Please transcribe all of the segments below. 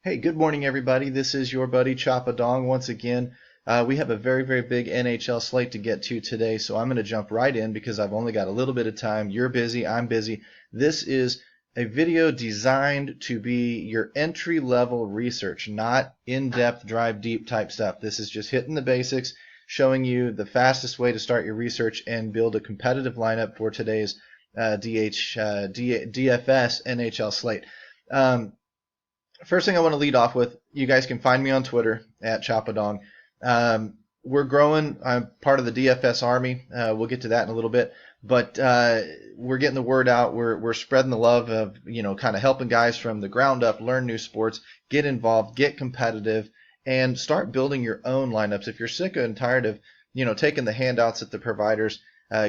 Hey, good morning, everybody. This is your buddy Chapadong once again. We have a very, very big NHL slate to get to today, so I'm going to jump right in because I've only got a little bit of time. You're busy, I'm busy. This is a video designed to be your entry-level research, not in-depth, drive deep type stuff. This is just hitting the basics, showing you the fastest way to start your research and build a competitive lineup for today's DFS NHL slate. First thing I want to lead off with, you guys can find me on Twitter at Chapadong. We're growing. I'm part of the DFS Army. We'll get to that in a little bit. But we're getting the word out. We're spreading the love of, kind of helping guys from the ground up learn new sports, get involved, get competitive, and start building your own lineups. If you're sick and tired of, taking the handouts that the providers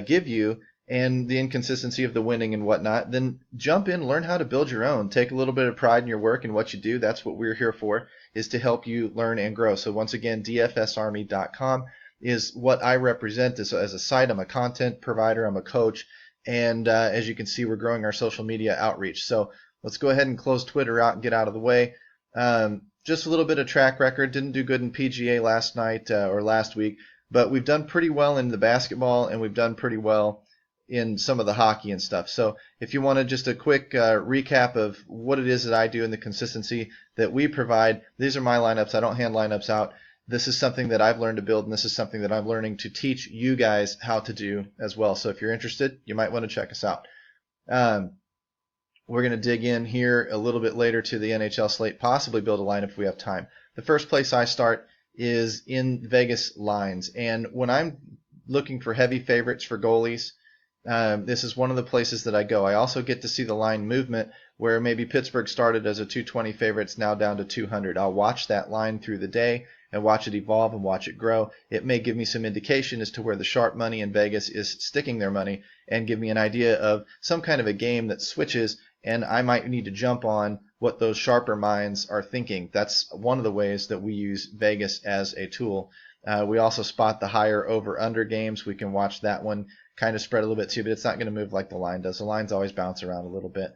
give you, and the inconsistency of the winning and whatnot, then jump in, learn how to build your own. Take a little bit of pride in your work and what you do. That's what we're here for, is to help you learn and grow. So once again, dfsarmy.com is what I represent as a site. I'm a content provider. I'm a coach. And as you can see, we're growing our social media outreach. So let's go ahead and close Twitter out and get out of the way. Just a little bit of track record. Didn't do good in PGA last night or last week, but we've done pretty well in the basketball, and we've done pretty well in some of the hockey and stuff. So if you wanted just a quick recap of what it is that I do and the consistency that we provide, these are my lineups. I don't hand lineups out. This is something that I've learned to build, and this is something that I'm learning to teach you guys how to do as well. So if you're interested, you might want to check us out. We're going to dig in here a little bit later to the NHL slate, possibly build a lineup if we have time. The first place I start is in Vegas lines. And when I'm looking for heavy favorites for goalies, this is one of the places that I go. I also get to see the line movement where maybe Pittsburgh started as a 220 favorite. It's now down to 200. I'll watch that line through the day and watch it evolve and watch it grow. It may give me some indication as to where the sharp money in Vegas is sticking their money and give me an idea of some kind of a game that switches, and I might need to jump on what those sharper minds are thinking. That's one of the ways that we use Vegas as a tool. We also spot the higher over-under games. We can watch that one kind of spread a little bit too, but it's not going to move like the line does. The lines always bounce around a little bit.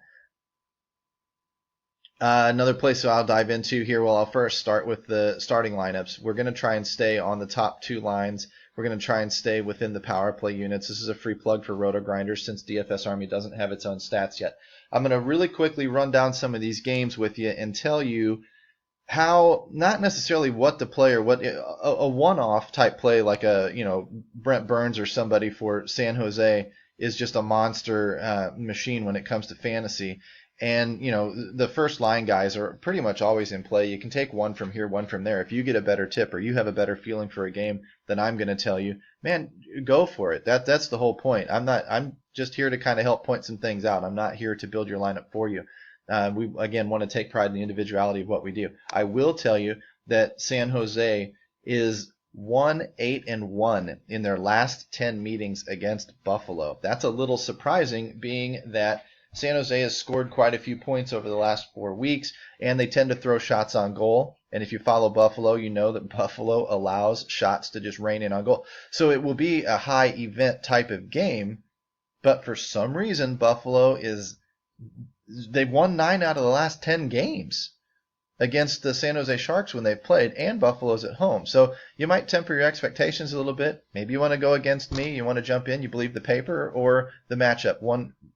Another place I'll dive into here, well, I'll first start with the starting lineups. We're going to try and stay on the top two lines. We're going to try and stay within the power play units. This is a free plug for Roto Grinders since DFS Army doesn't have its own stats yet. I'm going to really quickly run down some of these games with you and tell you how, not necessarily what to play or what a one-off type play like Brent Burns or somebody for San Jose is just a monster machine when it comes to fantasy. And the first line guys are pretty much always in play. You can take one from here, one from there. If you get a better tip or you have a better feeling for a game than I'm going to tell you, man, go for it. That's the whole point. I'm just here to kind of help point some things out. I'm not here to build your lineup for you. We, again, want to take pride in the individuality of what we do. I will tell you that San Jose is 1-8-1 in their last 10 meetings against Buffalo. That's a little surprising, being that San Jose has scored quite a few points over the last 4 weeks, and they tend to throw shots on goal. And if you follow Buffalo, you know that Buffalo allows shots to just rain in on goal. So it will be a high event type of game, but for some reason, they've won 9 out of the last 10 games against the San Jose Sharks when they've played, and Buffalo's at home. So you might temper your expectations a little bit. Maybe you want to go against me, you want to jump in, you believe the paper or the matchup.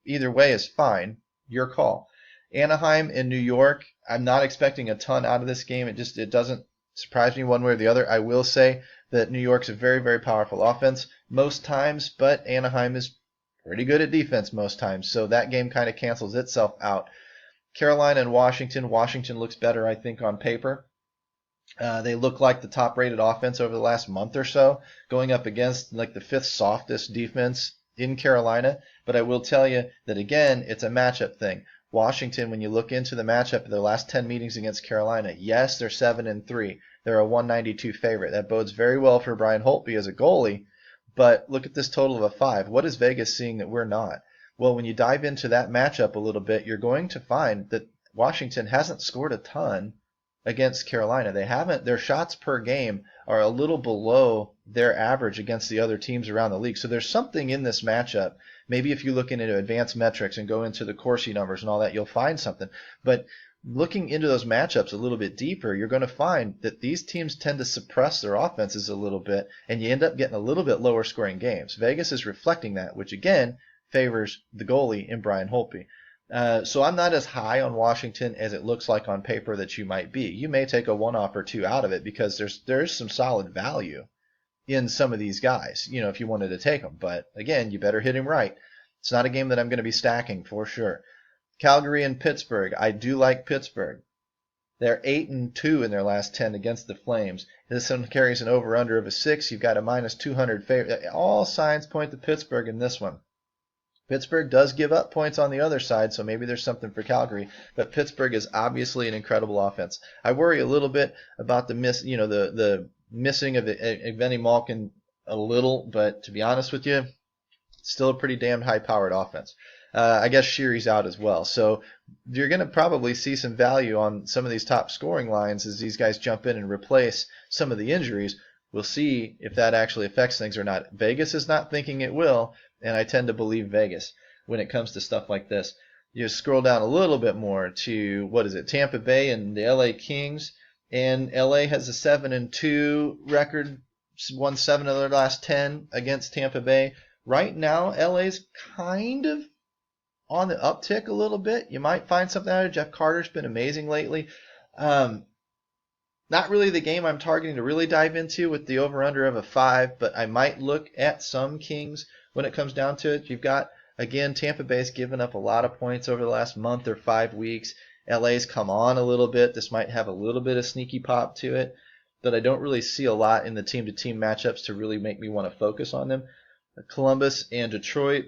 Either way is fine. Your call. Anaheim and New York, I'm not expecting a ton out of this game. It doesn't surprise me one way or the other. I will say that New York's a very, very powerful offense most times, but Anaheim is pretty good at defense most times, so that game kind of cancels itself out. Carolina and Washington. Washington looks better, I think, on paper. They look like the top-rated offense over the last month or so, going up against like the 5th softest defense in Carolina. But I will tell you that, again, it's a matchup thing. Washington, when you look into the matchup of their last 10 meetings against Carolina, yes, they're 7-3. They're a 192 favorite. That bodes very well for Brian Holtby as a goalie. But look at this total of a 5. What is Vegas seeing that we're not? Well, when you dive into that matchup a little bit, you're going to find that Washington hasn't scored a ton against Carolina. Their shots per game are a little below their average against the other teams around the league. So there's something in this matchup. Maybe if you look into advanced metrics and go into the Corsi numbers and all that, you'll find something. But looking into those matchups a little bit deeper, you're going to find that these teams tend to suppress their offenses a little bit, and you end up getting a little bit lower scoring games. Vegas is reflecting that, which again favors the goalie in Brian Holtby. So I'm not as high on Washington as it looks like on paper that you might be. You may take a one-off or two out of it because there's some solid value in some of these guys, if you wanted to take them. But again, you better hit him right. It's not a game that I'm going to be stacking for sure. Calgary and Pittsburgh. I do like Pittsburgh. They're 8-2 in their last 10 against the Flames. This one carries an over-under of a 6. You've got a minus 200 favorite. All signs point to Pittsburgh in this one. Pittsburgh does give up points on the other side, so maybe there's something for Calgary. But Pittsburgh is obviously an incredible offense. I worry a little bit about the missing of Evgeny Malkin a little, but to be honest with you, still a pretty damn high-powered offense. I guess Sheary's out as well. So you're going to probably see some value on some of these top scoring lines as these guys jump in and replace some of the injuries. We'll see if that actually affects things or not. Vegas is not thinking it will, and I tend to believe Vegas when it comes to stuff like this. You scroll down a little bit more to, Tampa Bay and the LA Kings. And LA has a 7-2 record, won 7 of their last 10 against Tampa Bay. Right now, LA's kind of on the uptick a little bit. You might find something out of Jeff Carter's been amazing lately. Not really the game I'm targeting to really dive into with the over-under of a 5, but I might look at some Kings when it comes down to it. You've got, again, Tampa Bay's given up a lot of points over the last month or 5 weeks. LA's come on a little bit. This might have a little bit of sneaky pop to it, but I don't really see a lot in the team-to-team matchups to really make me want to focus on them. Columbus and Detroit.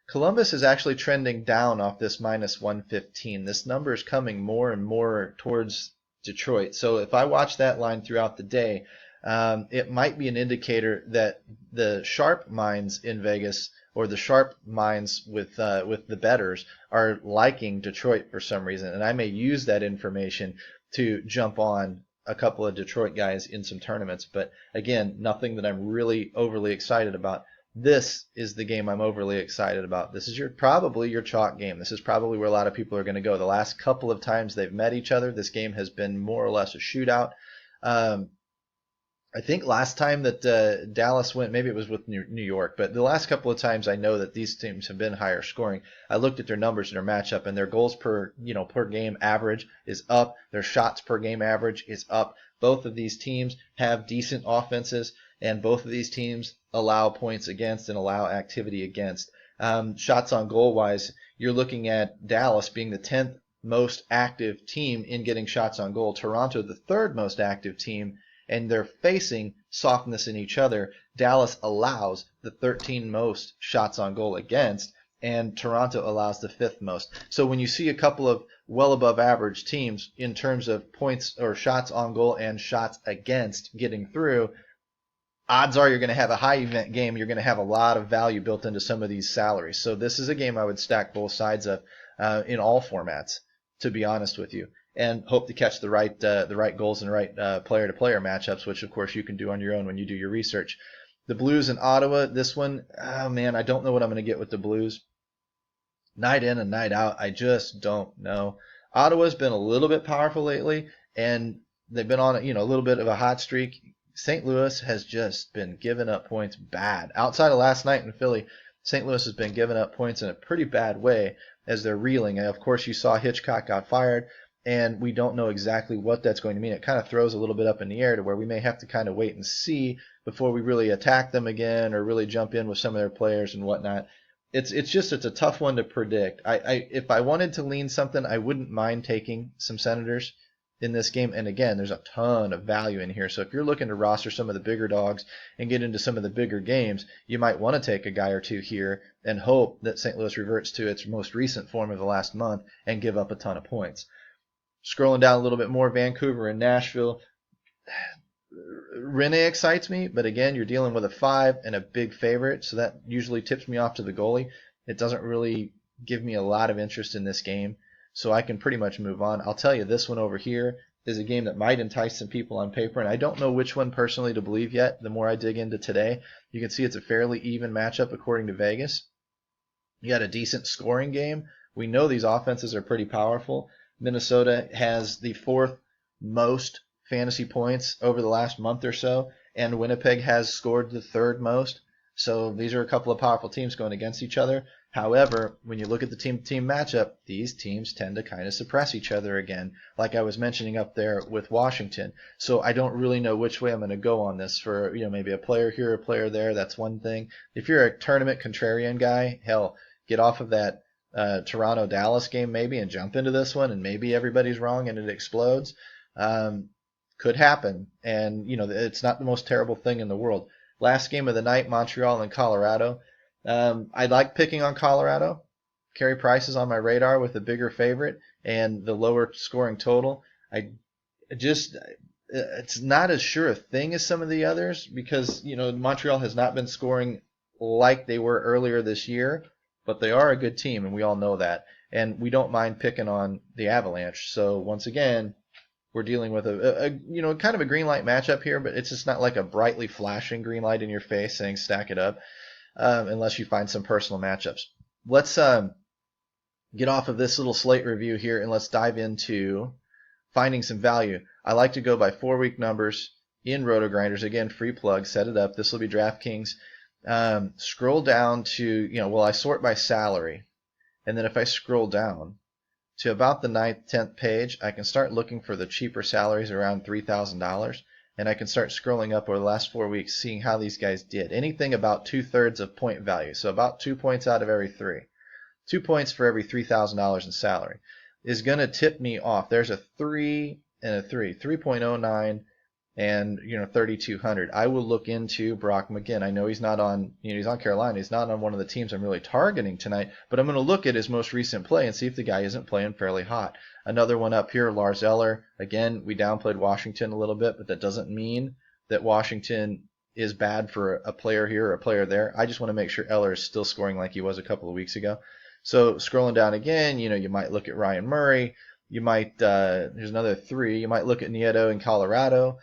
Columbus is actually trending down off this minus 115. This number is coming more and more towards Detroit. So if I watch that line throughout the day, it might be an indicator that the sharp minds in Vegas or the sharp minds with the bettors are liking Detroit for some reason. And I may use that information to jump on a couple of Detroit guys in some tournaments. But again, nothing that I'm really overly excited about. This is the game I'm overly excited about. This is probably your chalk game. This is probably where a lot of people are going to go. The last couple of times they've met each other, this game has been more or less a shootout. I think last time that Dallas went, maybe it was with New York, but the last couple of times I know that these teams have been higher scoring. I looked at their numbers in their matchup, and their goals per game average is up. Their shots per game average is up. Both of these teams have decent offenses, and both of these teams allow points against and allow activity against. Shots on goal wise, you're looking at Dallas being the 10th most active team in getting shots on goal. Toronto, the 3rd most active team, and they're facing softness in each other. Dallas allows the 13 most shots on goal against, and Toronto allows the 5th most. So when you see a couple of well above average teams in terms of points or shots on goal and shots against getting through, odds are you're going to have a high event game. You're going to have a lot of value built into some of these salaries. So this is a game I would stack both sides of in all formats, to be honest with you, and hope to catch the right goals and right player-to-player matchups, which of course you can do on your own when you do your research. The Blues in Ottawa, this one, oh man, I don't know what I'm going to get with the Blues. Night in and night out, I just don't know. Ottawa's been a little bit powerful lately, and they've been on a little bit of a hot streak. St. Louis has just been giving up points bad. Outside of last night in Philly, St. Louis has been giving up points in a pretty bad way as they're reeling. And of course, you saw Hitchcock got fired, and we don't know exactly what that's going to mean. It kind of throws a little bit up in the air to where we may have to kind of wait and see before we really attack them again or really jump in with some of their players and whatnot. It's a tough one to predict. If I wanted to lean something, I wouldn't mind taking some Senators in this game. And again, there's a ton of value in here. So if you're looking to roster some of the bigger dogs and get into some of the bigger games, you might want to take a guy or two here and hope that St. Louis reverts to its most recent form of the last month and give up a ton of points. Scrolling down a little bit more, Vancouver and Nashville. Rene excites me, but again, you're dealing with a 5 and a big favorite, so that usually tips me off to the goalie. It doesn't really give me a lot of interest in this game, so I can pretty much move on. I'll tell you, this one over here is a game that might entice some people on paper, and I don't know which one personally to believe yet. The more I dig into today, you can see it's a fairly even matchup according to Vegas. You got a decent scoring game. We know these offenses are pretty powerful. Minnesota has the fourth most fantasy points over the last month or so, and Winnipeg has scored the third most. So these are a couple of powerful teams going against each other. However, when you look at the team-to-team matchup, these teams tend to kind of suppress each other again, like I was mentioning up there with Washington. So I don't really know which way I'm going to go on this. For maybe a player here, a player there, that's one thing. If you're a tournament contrarian guy, hell, get off of that Toronto-Dallas game maybe and jump into this one, and maybe everybody's wrong and it explodes. Could happen, and it's not the most terrible thing in the world. Last game of the night, Montreal and Colorado. I like picking on Colorado. Carey Price is on my radar with the bigger favorite and the lower scoring total. It's not as sure a thing as some of the others because, Montreal has not been scoring like they were earlier this year, but they are a good team, and we all know that. And we don't mind picking on the Avalanche. So once again, we're dealing with a kind of a green light matchup here, but it's just not like a brightly flashing green light in your face saying stack it up. Unless you find some personal matchups. Let's get off of this little slate review here and let's dive into finding some value. I like to go by 4-week numbers in Roto-Grinders. Again, free plug, set it up. This will be DraftKings. Scroll down to, I sort by salary. And then if I scroll down to about the 9th, 10th page, I can start looking for the cheaper salaries around $3,000. And I can start scrolling up over the last 4 weeks, seeing how these guys did. Anything about 2/3 of point value, so about 2 points out of every 3. 2 points for every $3,000 in salary is going to tip me off. There's a 3 and a 3, 3.09 and 3,200. I will look into Brock McGinn. I know he's not on, he's on Carolina. He's not on one of the teams I'm really targeting tonight, but I'm going to look at his most recent play and see if the guy isn't playing fairly hot. Another one up here, Lars Eller. Again, we downplayed Washington a little bit, but that doesn't mean that Washington is bad for a player here or a player there. I just want to make sure Eller is still scoring like he was a couple of weeks ago. So scrolling down again, you might look at Ryan Murray. You might, there's another 3. You might look at Nieto in Colorado.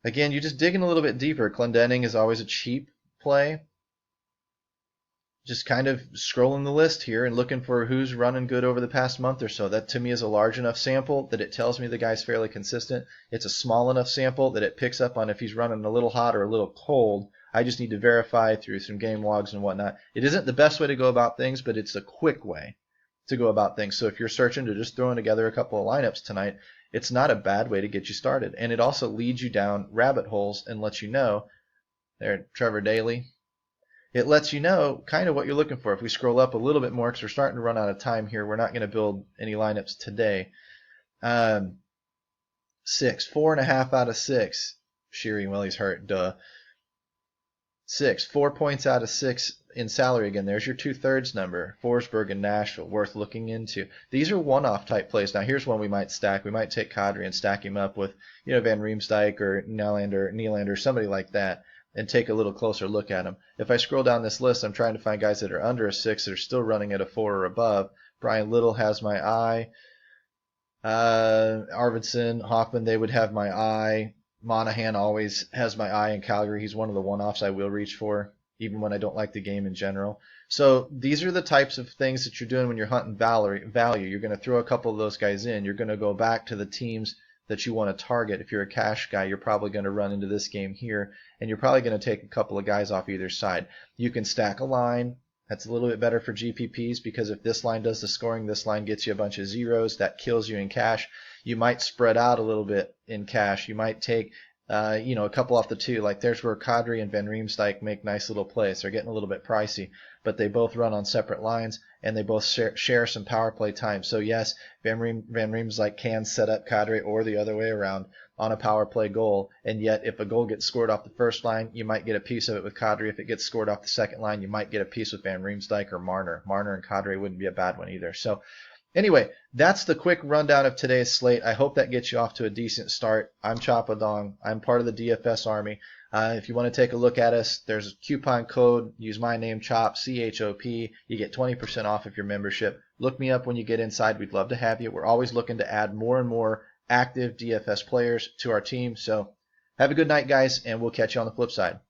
Again, you're just digging a little bit deeper. Clendening is always a cheap play. Just kind of scrolling the list here and looking for who's running good over the past month or so. That to me is a large enough sample that it tells me the guy's fairly consistent. It's a small enough sample that it picks up on if he's running a little hot or a little cold. I just need to verify through some game logs and whatnot. It isn't the best way to go about things, but it's a quick way to go about things. So if you're searching to just throwing together a couple of lineups tonight, it's not a bad way to get you started. And it also leads you down rabbit holes and lets you know, there, Trevor Daly, it lets you know kind of what you're looking for. If we scroll up a little bit more, because we're starting to run out of time here, we're not going to build any lineups today. 6, 4.5 out of 6. Sheary, well, he's hurt, duh. 6, 4 points out of 6 in salary again. There's your 2/3 number. Forsberg and Nashville, worth looking into. These are one-off type plays. Now, here's one we might stack. We might take Kadri and stack him up with, Van Riemsdyk or Nylander, somebody like that, and take a little closer look at them. If I scroll down this list, I'm trying to find guys that are under a 6 that are still running at a 4 or above. Brian Little has my eye. Arvidsson, Hoffman, they would have my eye. Monahan always has my eye in Calgary. He's one of the one-offs I will reach for, even when I don't like the game in general. So these are the types of things that you're doing when you're hunting value. You're going to throw a couple of those guys in. You're going to go back to the teams that you want to target. If you're a cash guy, you're probably going to run into this game here, and you're probably going to take a couple of guys off either side. You can stack a line. That's a little bit better for GPPs because if this line does the scoring, this line gets you a bunch of zeros. That kills you in cash. You might spread out a little bit in cash. You might take a couple off the 2. Like there's where Kadri and Van Riemsdyk make nice little plays. They're getting a little bit pricey, but they both run on separate lines, and they both share some power play time. So yes, Van Riemsdyk can set up Kadri or the other way around on a power play goal, and yet if a goal gets scored off the first line, you might get a piece of it with Kadri. If it gets scored off the second line, you might get a piece with Van Riemsdyk or Marner. Marner and Kadri wouldn't be a bad one either. So anyway, that's the quick rundown of today's slate. I hope that gets you off to a decent start. I'm Chapadong. I'm part of the DFS Army. If you want to take a look at us, there's a coupon code. Use my name, CHOP, C-H-O-P. You get 20% off of your membership. Look me up when you get inside. We'd love to have you. We're always looking to add more and more active DFS players to our team. So have a good night, guys, and we'll catch you on the flip side.